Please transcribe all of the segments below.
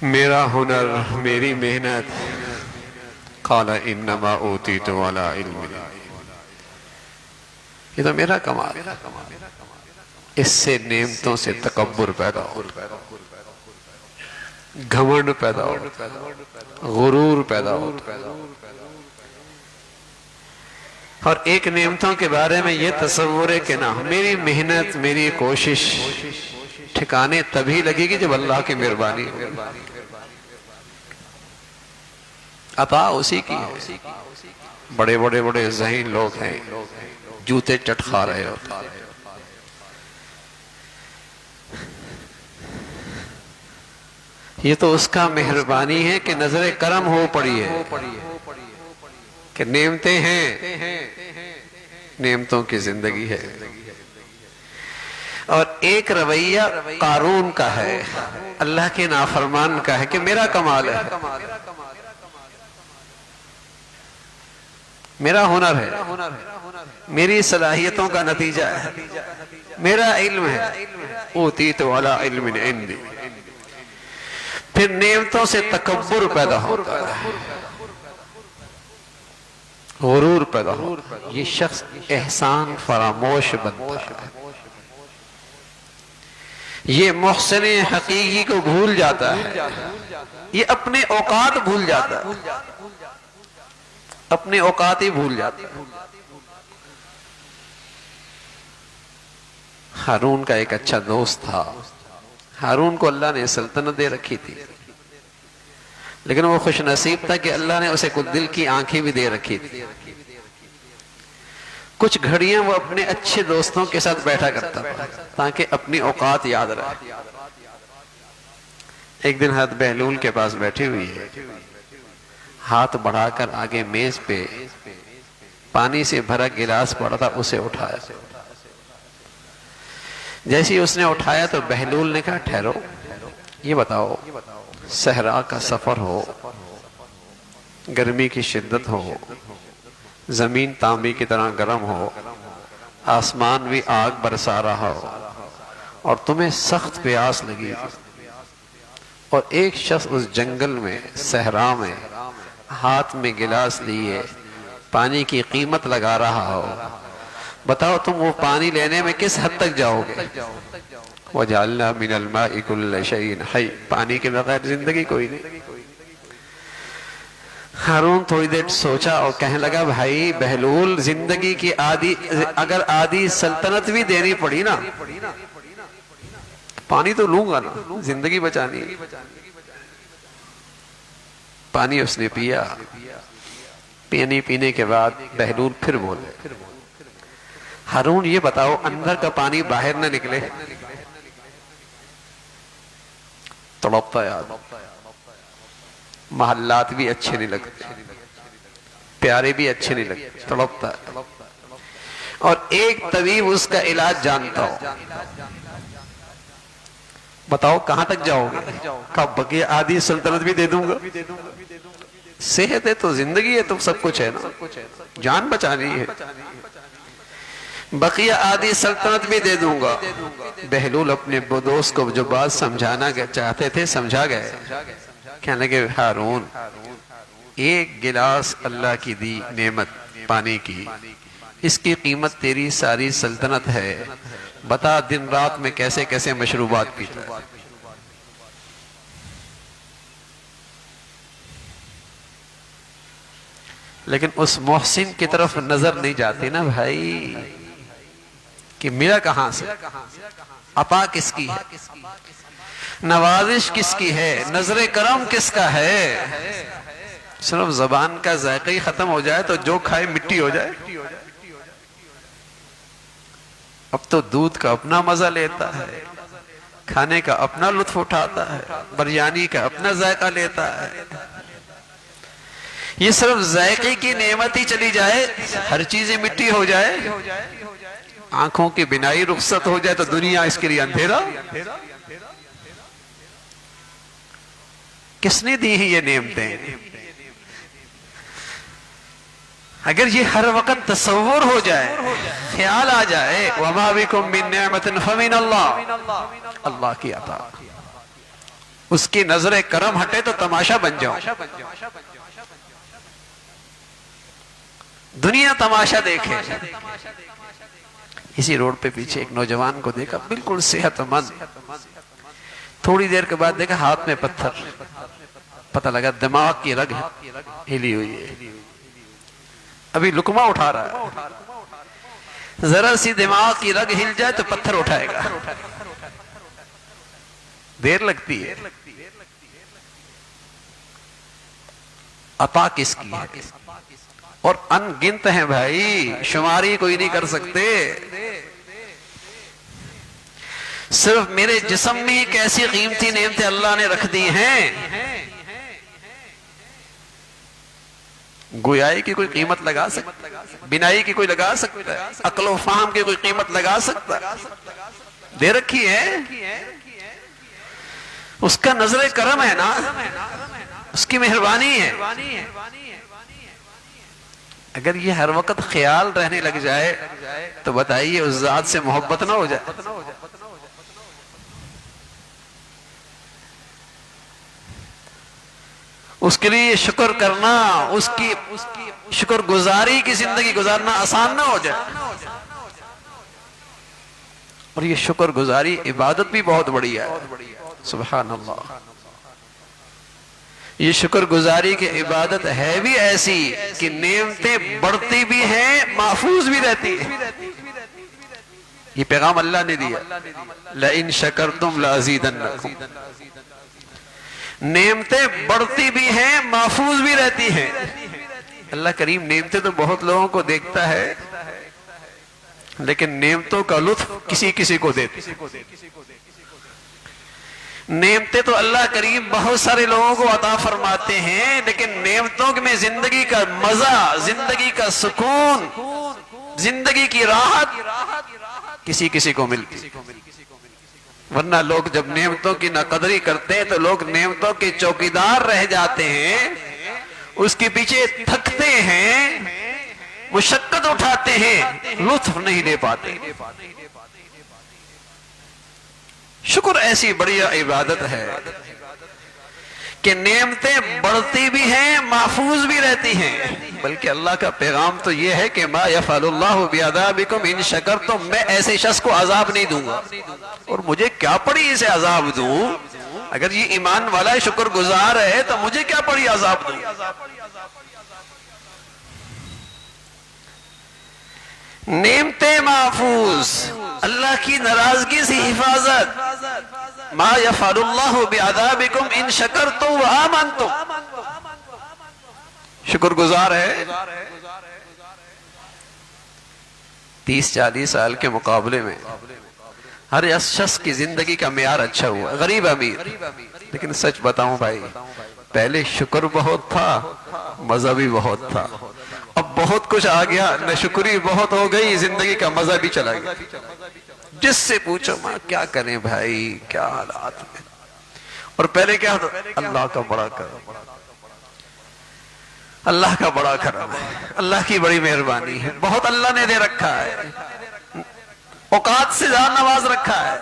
میرا ہنر، میری محنت، قال انما اوتیت علی علم، یہ تو میرا کمال، اس سے نعمتوں سے تکبر پیدا ہوتا ہے، گھمنڈ پیدا ہوتا ہے، غرور پیدا ہوتا ہے، اور ایک نعمتوں کے بارے میں یہ تصور ہے کہ نہ میری محنت، میری کوشش ٹھکانے تبھی لگے گی جب اللہ کی مہربانی ہوگی، عطا اسی کی ہے۔ بڑے بڑے بڑے ذہین لوگ ہیں، جوتے چٹ کھا رہے ہوتے ہیں، یہ تو اس کا مہربانی ہے کہ نظر کرم ہو پڑی ہے کہ نعمتیں ہیں، نعمتوں کی زندگی ہے۔ اور ایک رویہ قارون کا ہے، اللہ کے نافرمان کا ہے کہ میرا کمال ہے، میرا ہنر ہے، میری صلاحیتوں کا نتیجہ ہے، میرا علم ہے، اوتیت علی علم عندی، پھر نعمتوں سے تکبر پیدا ہوتا ہے، غرور پیدا ہوتا ہے، یہ شخص احسان فراموش بنتا ہے، یہ محسن حقیقی کو بھول جاتا ہے، یہ اپنے اوقات بھول جاتا ہے، اپنے اوقات ہی بھول جاتا ہے۔ ہارون کا ایک اچھا دوست تھا، ہارون کو اللہ نے سلطنت دے رکھی تھی، لیکن وہ خوش نصیب تھا کہ اللہ نے اسے کچھ دل کی آنکھیں بھی دے رکھی تھی، کچھ گھڑیاں وہ اپنے اچھے دوستوں کے ساتھ بیٹھا کرتا تھا تاکہ اپنی اوقات یاد رہے۔ ایک دن حضرت بہلول کے پاس بیٹھی ہوئی ہے، ہاتھ بڑھا کر آگے میز پہ پانی سے بھرا گلاس پڑا تھا، اسے اٹھایا، جیسے ہی اس نے اٹھایا تو بہلول نے کہا ٹھہرو، یہ بتاؤ صحرا کا سفر ہو، گرمی کی شدت ہو، زمین تانبی کی طرح گرم ہو، آسمان بھی آگ برسا رہا ہو، اور تمہیں سخت پیاس لگی، اور ایک شخص اس جنگل میں صحرا میں ہاتھ میں گلاس لیے پانی کی قیمت لگا رہا ہو، بتاؤ تم وہ پانی لینے میں کس حد تک جاؤ گے؟ وَجَعَلْنَا مِنَ الْمَاءِ كُلَّ شَيْءٍ حَيٍّ، پانی کے بغیر زندگی کوئی نہیں۔ ہارون تھوڑی دیر سوچا اور کہنے لگا بھائی بہلول، زندگی کی اگر آدھی سلطنت بھی دینی پڑی نا، پانی تو لوں گا نا، زندگی بچانی ہے۔ پانی اس نے پیا، پینے کے بعد بہلول پھر بولے ہارون یہ بتاؤ اندر کا پانی باہر نہ نکلے؟ تڑپتا یاد، محلات بھی اچھے نہیں لگتے، پیارے بھی اچھے نہیں لگتے، تڑپتا ہے، اور ایک طبیب اس کا علاج جانتا ہو، بتاؤ کہاں تک جاؤ گے؟ کہا بقیہ آدھی سلطنت بھی دے دوں گا، صحت ہے تو زندگی ہے تو سب کچھ ہے نا، جان بچانی ہے، بقیہ آدھی سلطنت بھی دے دوں گا۔ بہلول اپنے دوست کو جو بات سمجھانا چاہتے تھے سمجھا گئے، کہنے لگے ہارون ایک گلاس اللہ کی دی نعمت پانی کی، اس کی قیمت تیری ساری سلطنت ہے، بتا دن رات میں کیسے کیسے مشروبات پیتا ہے۔ لیکن اس محسن کی طرف نظر نہیں جاتی نا بھائی کہ میرا کہاں سے، عطا کس کی ہے، نوازش کس کی ہے، نظر کرم کس کا ہے؟ صرف زبان کا ذائقہ ہی ختم ہو جائے تو جو کھائے مٹی ہو جائے۔ اب تو دودھ کا اپنا مزہ لیتا ہے، کھانے کا اپنا لطف اٹھاتا ہے، بریانی کا اپنا ذائقہ لیتا ہے۔ یہ صرف ذائقے کی نعمت ہی چلی جائے، ہر چیزیں مٹی ہو جائے، آنکھوں کی بینائی رخصت ہو جائے تو دنیا اس کے لیے اندھیرا۔ کس نے دی ہیں یہ نعمتیں؟ اگر یہ ہر وقت تصور ہو جائے، خیال آ جائے وَمَا بِكُم مِّن نِعْمَةٍ فَمِنَ اللَّهِ، اللہ کی عطا، اس کی نظر کرم ہٹے تو تماشا بن جاؤ، دنیا تماشا دیکھے۔ اسی روڈ پہ پیچھے ایک نوجوان کو دیکھا، بالکل صحت مند، تھوڑی دیر کے بعد دیکھا ہاتھ میں پتھر، پتہ لگا دماغ کی رگ ہلی ہوئی ہے، ابھی لقمہ اٹھا رہا ہے، ذرا سی دماغ کی رگ ہل جائے تو پتھر اٹھائے گا، دیر لگتی ہے۔ عطا کس کی ہے؟ اور ان گنت ہیں بھائی، شماری کوئی نہیں کر سکتے۔ صرف میرے جسم میں کیسی قیمتی نعمتیں اللہ نے رکھ دی ہیں، گویائی کی کوئی قیمت لگا سکتا ہے؟ بینائی کی کوئی لگا سکتا ہے؟ عقل و فہم کی کوئی قیمت لگا سکتا ہے؟ دے رکھی ہے، اس کا نظر کرم ہے نا، اس کی مہربانی ہے۔ اگر یہ ہر وقت خیال رہنے لگ جائے تو بتائیے اس ذات سے محبت نہ ہو جائے؟ اس کے لیے شکر کرنا، اس کی شکر گزاری کی زندگی گزارنا آسان نہ ہو جائے؟ اور یہ شکر گزاری عبادت بھی بہت بڑی ہے، سبحان اللہ۔ یہ شکر گزاری کی عبادت ہے بھی ایسی کہ نعمتیں بڑھتی بھی ہیں، محفوظ بھی رہتی ہیں۔ یہ پیغام اللہ نے دیا، لَإِن شَكَرْتُمْ لَأَزِيدَنَّكُمْ، نعمتیں بڑھتی بھی ہیں، محفوظ بھی رہتی ہیں۔ اللہ کریم نعمتیں تو بہت لوگوں کو دیکھتا ہے، لیکن نعمتوں کا لطف کسی کسی کو دیتے۔ نعمتیں تو اللہ کریم بہت سارے لوگوں کو عطا فرماتے ہیں، لیکن نعمتوں میں زندگی کا مزہ، زندگی کا سکون، زندگی کی راحت کسی کسی کو ملتی۔ ورنہ لوگ جب نعمتوں کی ناقدری کرتے ہیں تو لوگ نعمتوں کے چوکیدار رہ جاتے ہیں، اس کے پیچھے تھکتے ہیں، مشقت اٹھاتے ہیں، لطف نہیں لے پاتے۔ شکر ایسی بڑی عبادت ہے کہ نعمتیں بڑھتی بھی ہیں، محفوظ بھی رہتی ہیں۔ بلکہ اللہ کا پیغام تو یہ ہے کہ ما یفعل اللہ بعذابکم ان شکرتم، میں ایسے شخص کو عذاب نہیں دوں گا، اور مجھے کیا پڑی اسے عذاب دوں؟ اگر یہ ایمان والا شکر گزار ہے تو مجھے کیا پڑی عذاب دوں؟ نعمتیں محفوظ، اللہ کی ناراضگی سے حفاظت۔ ما یفعل اللہ بعذابکم ان شکرتم وآمنتم، شکر گزار ہے۔ 30-40 سال کے مقابلے میں ہر شخص کی زندگی کا معیار اچھا ہوا، غریب امیر۔ لیکن سچ بتاؤں بھائی، پہلے شکر بہت تھا، مزہ بھی بہت تھا، اب بہت کچھ آ گیا، نہ شکری بہت ہو گئی، زندگی کا مزہ بھی چلا گیا۔ جس سے پوچھو ماں کیا کریں بھائی، کیا حالات ہیں؟ اور پہلے کیا تھا؟ اللہ کا بڑا کرم، اللہ کا بڑا کرم ہے، اللہ کی بڑی مہربانی ہے، بہت اللہ نے دے رکھا ہے، اوقات سے زیادہ نواز رکھا ہے۔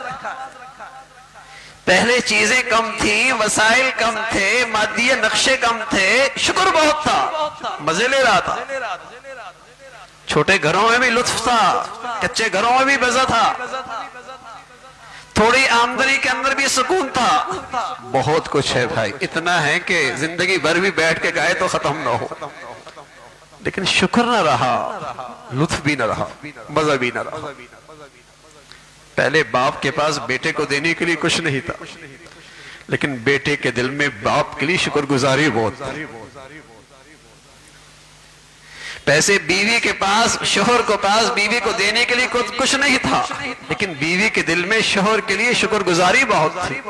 پہلے چیزیں کم تھیں، وسائل کم تھے، مادی نقشے کم تھے، شکر بہت تھا، مزے لے رہا تھا۔ چھوٹے گھروں میں بھی لطف تھا، کچے گھروں میں بھی مزہ تھا، تھوڑی آمدنی کے اندر بھی سکون تھا۔ بہت کچھ ہے بھائی، اتنا ہے کہ زندگی بھر بھی بیٹھ کے گائے تو ختم نہ ہو، لیکن شکر نہ رہا، لطف بھی نہ رہا، مزہ بھی نہ رہا۔ پہلے باپ کے پاس بیٹے کو دینے کے لیے کچھ نہیں تھا، لیکن بیٹے کے دل میں باپ کے لیے شکر گزاری بہت تھی۔ پیسے بیوی کے پاس، شوہر کو پاس بیوی کو دینے کے لیے کچھ نہیں تھا، لیکن بیوی کے دل میں شوہر کے لیے شکر گزاری بہت تھی۔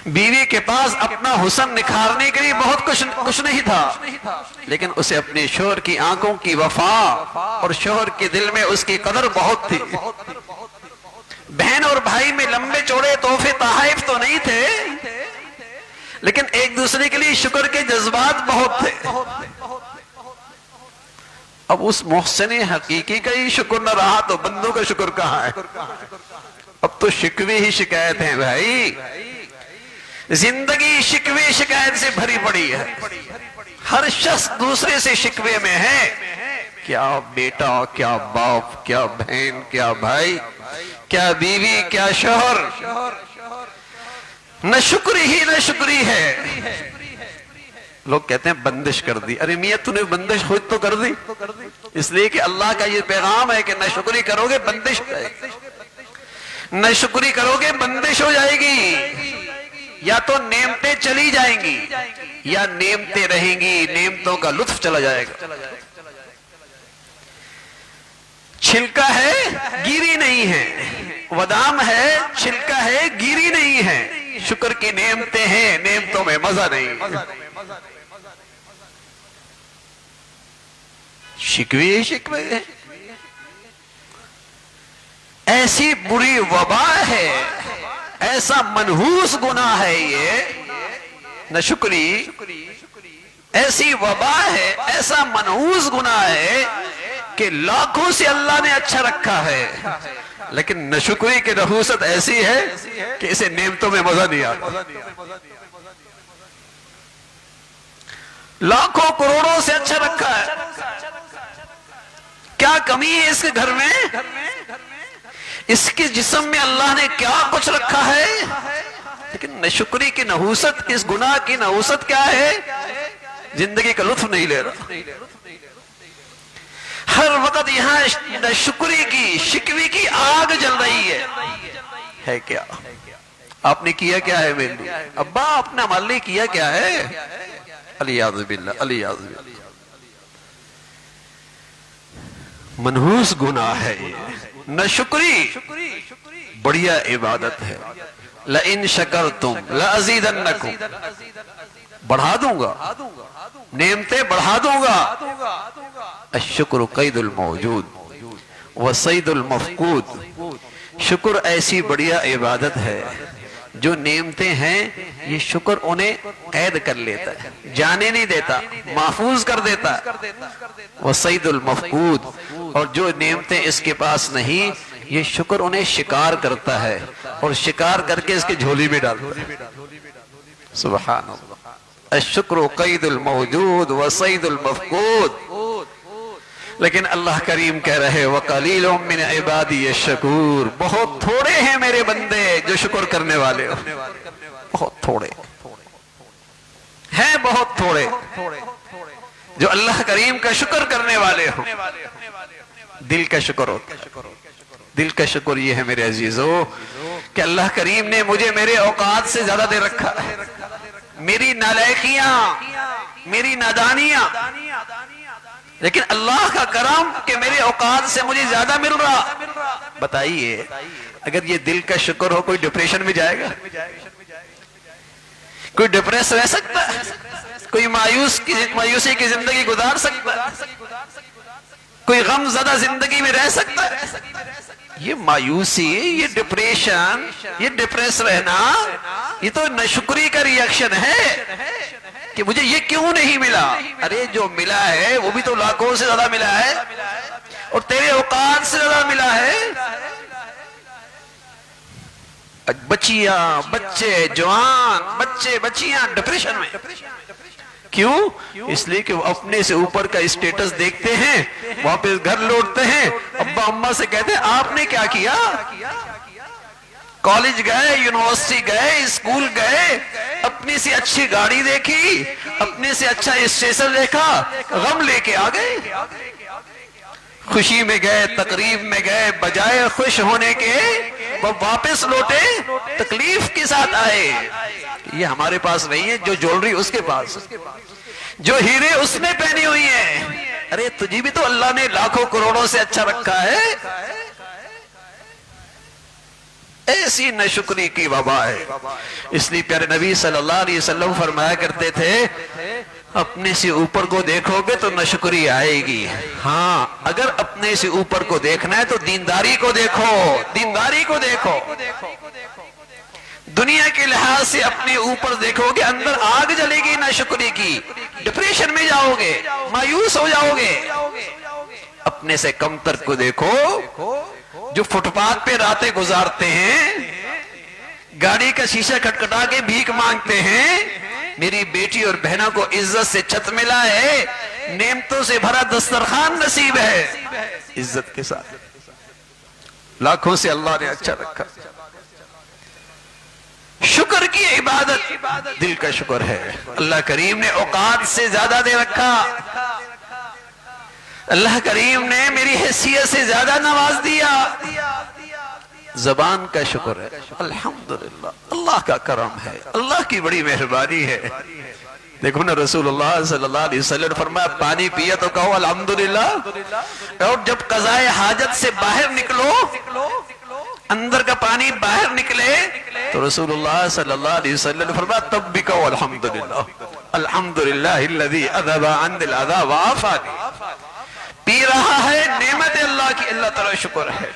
بیوی کے پاس اپنا حسن نکھارنے کے لیے بہت کچھ نہیں تھا، لیکن اسے اپنے شوہر کی آنکھوں کی وفا اور شوہر کے دل میں اس کی قدر بہت تھی۔ بہن اور بھائی میں لمبے چوڑے تحفے تحائف تو نہیں تھے، لیکن ایک دوسرے کے لیے شکر کے جذبات بہت تھے۔ اب اس محسن حقیقی کا ہی شکر نہ رہا تو بندوں کا شکر کہاں ہے؟ اب تو شکوے ہی شکایت ہیں بھائی، زندگی شکوے شکایت سے بھری پڑی ہے، ہر شخص دوسرے سے شکوے میں ہے، کیا بیٹا، کیا باپ، کیا بہن، کیا بھائی، کیا بیوی، کیا شوہر، نہ شکری ہی نہ شکری ہے۔ لوگ کہتے ہیں بندش کر دی، ارے میاں تو نے بندش خود تو کر دی، اس لیے کہ اللہ کا یہ پیغام ہے کہ نہ شکری کرو گے بندش ہو جائے گی، نہ شکری کرو گے بندش ہو جائے گی، یا تو نعمتیں چلی جائیں گی یا نعمتیں رہیں گی، نعمتوں کا لطف چلا جائے گا۔ چھلکا ہے گیری نہیں ہے، ودام ہے چھلکا ہے گیری نہیں ہے، شکر کی نعمتیں ہیں نعمتوں میں مزہ نہیں۔ شکوے شکوے ہیں، ایسی بری وبا ہے، ایسا منحوس گناہ ہے یہ نہ شکری، ایسی وبا ہے، ایسا منحوس گناہ ہے کہ لاکھوں سے اللہ نے اچھا رکھا ہے، لیکن نشکری کی نحوست ایسی ہے کہ اسے نعمتوں میں مزہ نہیں آتا۔ لاکھوں کروڑوں سے اچھا رکھا ہے، کیا کمی ہے اس کے گھر میں؟ اس کے جسم میں اللہ نے کیا کچھ رکھا ہے، لیکن نشکری کی نحوست، اس گناہ کی نحوست کیا ہے؟ زندگی کا لطف نہیں لے رہا، ہر وقت یہاں نشکری کی شکوی کی آگ جل رہی ہے کیا؟ آپ نے کیا کیا ہے میرے لیے؟ ابا آپ نے ہمارے لیے کیا کیا ہے؟ علیاذ باللہ، علیاذ باللہ، منحوس گناہ ہے یہ نشکری، بڑھیا عبادت ہے۔ لَإِن شَكَرْتُمْ لَأَزِيدَنَّكُمْ، بڑھا دوں گا، نعمتیں بڑھا دوں گا۔ الشکر قید الموجود وصید المفقود، شکر ایسی بڑھیا عبادت ہے جو نعمتیں ہیں یہ شکر انہیں قید کر لیتا ہے، جانے نہیں دیتا، محفوظ کر دیتا ہے۔ وصید المفقود، اور جو نعمتیں اس کے پاس نہیں یہ شکر انہیں شکار کرتا ہے اور شکار کر کے اس کی جھولی میں ڈالتا ہے۔ سبحان اللہ، الشکر قید الموجود وصید المفقود۔ لیکن اللہ کریم کہہ رہے وَقَلِيلٌ مِّنْ عِبَادِيَ الشَّكُورُ، بہت تھوڑے ہیں میرے بندے جو شکر کرنے والے ہو، بہت تھوڑے ہیں، بہت تھوڑے جو اللہ کریم کا شکر کرنے والے ہو۔ دل کا شکر ہوتا ہے، دل کا شکر یہ ہے میرے عزیزو کہ اللہ کریم نے مجھے میرے اوقات سے زیادہ دے رکھا ہے، میری نالائقیاں، میری نادانیاں، لیکن اللہ کا کرم کہ میرے اوقات سے مجھے زیادہ مل رہا۔ بتائیے اگر یہ دل کا شکر ہو کوئی ڈپریشن میں جائے گا؟ کوئی ڈپریس رہ سکتا ہے؟ کوئی مایوسی کی زندگی گزار سکتا ہے؟ کوئی غم زدہ زندگی میں رہ سکتا ہے؟ یہ مایوسی، یہ ڈپریشن، یہ ڈپریس رہنا، یہ تو ناشکری کا ریاکشن ہے کہ مجھے یہ کیوں نہیں ملا۔ ارے جو ملا ہے وہ بھی تو لاکھوں سے زیادہ ملا ہے اور تیرے اوقات سے زیادہ ملا ہے۔ بچیاں، بچے، جوان، بچے، بچیاں ڈپریشن میں کیوں؟ اس لیے کہ وہ اپنے سے اوپر کا اسٹیٹس دیکھتے ہیں، واپس گھر لوٹتے ہیں، ابا اماں سے کہتے ہیں آپ نے کیا کیا؟ کالج گئے، یونیورسٹی گئے، اسکول گئے، اپنی سے اچھی گاڑی دیکھی، اپنے سے اچھا اسٹیشن دیکھا، غم لے کے آ گئے۔ خوشی میں گئے، تقریب میں گئے، بجائے خوش ہونے کے وہ واپس لوٹے تکلیف کے ساتھ آئے۔ یہ ہمارے پاس نہیں ہے، جو جولری اس کے پاس، جو ہیرے اس نے پہنی ہوئی ہیں۔ ارے تجھے بھی تو اللہ نے لاکھوں کروڑوں سے اچھا رکھا ہے۔ ایسی ناشکری کی وبا ہے۔ اس لیے پیارے نبی صلی اللہ علیہ وسلم فرمایا کرتے تھے اپنے سے اوپر کو دیکھو گے تو ناشکری آئے گی، ہاں اگر اپنے سے اوپر کو دیکھنا ہے تو دینداری کو دیکھو، دینداری کو دیکھو۔ دنیا کے لحاظ سے اپنے اوپر دیکھو گے اندر آگ جلے گی ناشکری کی، ڈپریشن میں جاؤ گے، مایوس ہو جاؤ گے۔ اپنے سے کمتر کو دیکھو جو فٹ پاتھ پہ راتیں گزارتے ہیں، گاڑی کا شیشہ کھٹکھٹا کے بھیک مانگتے ہیں. میری بیٹی اور بہنوں کو عزت سے چھت ملا ہے، نعمتوں سے بھرا دسترخوان نصیب ہے، عزت کے ساتھ لاکھوں سے اللہ نے اچھا رکھا. شکر کی عبادت دل کا شکر ہے. اللہ کریم نے اوقات سے زیادہ دے رکھا، اللہ کریم نے میری حیثیت سے زیادہ نواز دیا. زبان کا شکر ہے، الحمدللہ، اللہ کا کرم ہے، اللہ کی بڑی مہربانی ہے. دیکھو نا رسول اللہ صلی اللہ علیہ وسلم نے فرمایا پانی پیا تو کہو الحمدللہ، اور جب قضائے حاجت سے باہر نکلو، اندر کا پانی باہر نکلے تو رسول اللہ صلی اللہ علیہ وسلم نے فرمایا تب بھی کہو الحمدللہ، الحمدللہ الذی اذھب عنی الاذی وعافانی. پی رہا ہے نعمت اللہ کی، اللہ تعالی شکر ہے.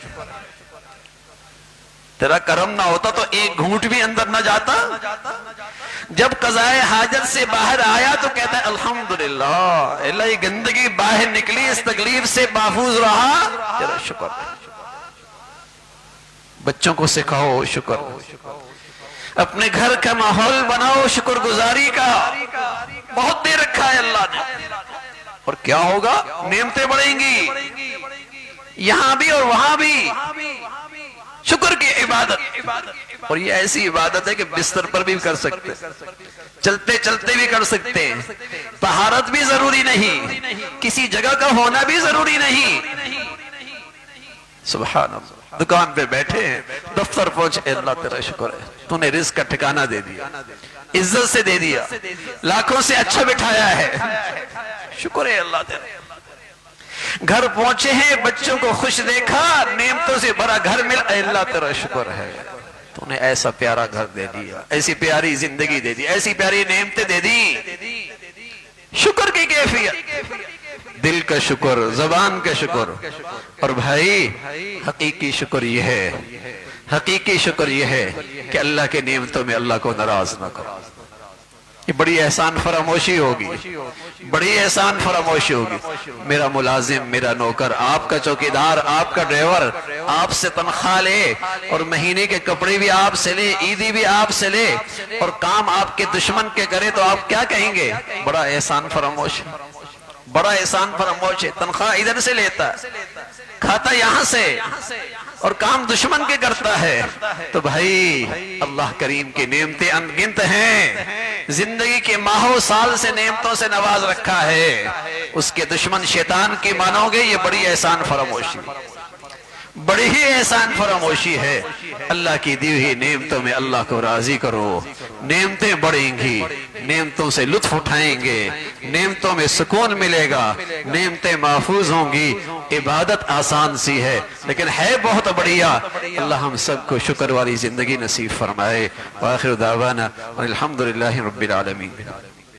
تیرا کرم نہ ہوتا تو ایک گھونٹ بھی اندر نہ جاتا. جب قضائے حاجت سے باہر آیا تو کہتا ہے الحمدللہ، اللہ یہ گندگی باہر نکلی، اس تکلیف سے محفوظ رہا، تیرا شکر ہے. بچوں کو سکھاؤ شکر، اپنے گھر کا ماحول بناؤ شکر گزاری کا. بہت دے رکھا ہے اللہ نے، اور کیا ہوگا؟ نعمتیں بڑھیں گی یہاں بھی اور وہاں بھی. شکر کی عبادت، اور یہ ایسی عبادت ہے کہ بستر پر بھی کر سکتے، چلتے چلتے بھی کر سکتے ہیں. طہارت بھی ضروری نہیں، کسی جگہ کا ہونا بھی ضروری نہیں. سبحان اللہ. دکان پہ بیٹھے ہیں، دفتر پہنچے، اللہ تیرا شکر ہے، تو نے رزق کا ٹھکانہ دے دیا، عزت سے دے دیا، لاکھوں سے اچھا بٹھایا ہے، شکر ہے اللہ تیرا. گھر پہنچے ہیں، بچوں کو خوش دیکھا، نعمتوں سے بھرا گھر مل، اللہ تیرا شکر ہے، تو نے ایسا پیارا گھر دے دیا، ایسی پیاری زندگی دے دی، ایسی پیاری نعمتیں دے دی. شکر کی کیفیت، دل کا شکر، زبان کا شکر. اور بھائی حقیقی شکر یہ ہے، حقیقی شکر یہ ہے کہ اللہ کے نعمتوں میں اللہ کو ناراض نہ کرو. یہ بڑی احسان فراموشی ہوگی، بڑی احسان فراموشی ہوگی. میرا ملازم، میرا نوکر، آپ کا چوکیدار، آپ کا ڈرائیور آپ سے تنخواہ لے اور مہینے کے کپڑے بھی آپ سے لے، عیدی بھی آپ سے لے، اور کام آپ کے دشمن کے کرے تو آپ کیا کہیں گے؟ بڑا احسان فراموش، بڑا احسان فراموش ہے. تنخواہ ادھر سے لیتا، کھاتا یہاں سے، اور کام دشمن کے کرتا ہے. تو بھائی اللہ کریم کی نعمتیں انگنت ہیں، زندگی کے ماہوں سال سے نعمتوں سے نواز رکھا ہے. اس کے دشمن شیطان کی مانو گے، یہ بڑی احسان فراموشی، بڑی ہی احسان فراموشی ہے. اللہ کی دی ہوئی نعمتوں میں اللہ کو راضی کرو، نعمتیں بڑھیں گی، نعمتوں سے لطف اٹھائیں گے، نعمتوں میں سکون ملے گا، نعمتیں محفوظ ہوں گی. عبادت آسان سی ہے لیکن ہے بہت بڑھیا. اللہ ہم سب کو شکر والی زندگی نصیب فرمائے. وآخر دعوانا الحمدللہ رب العالمین.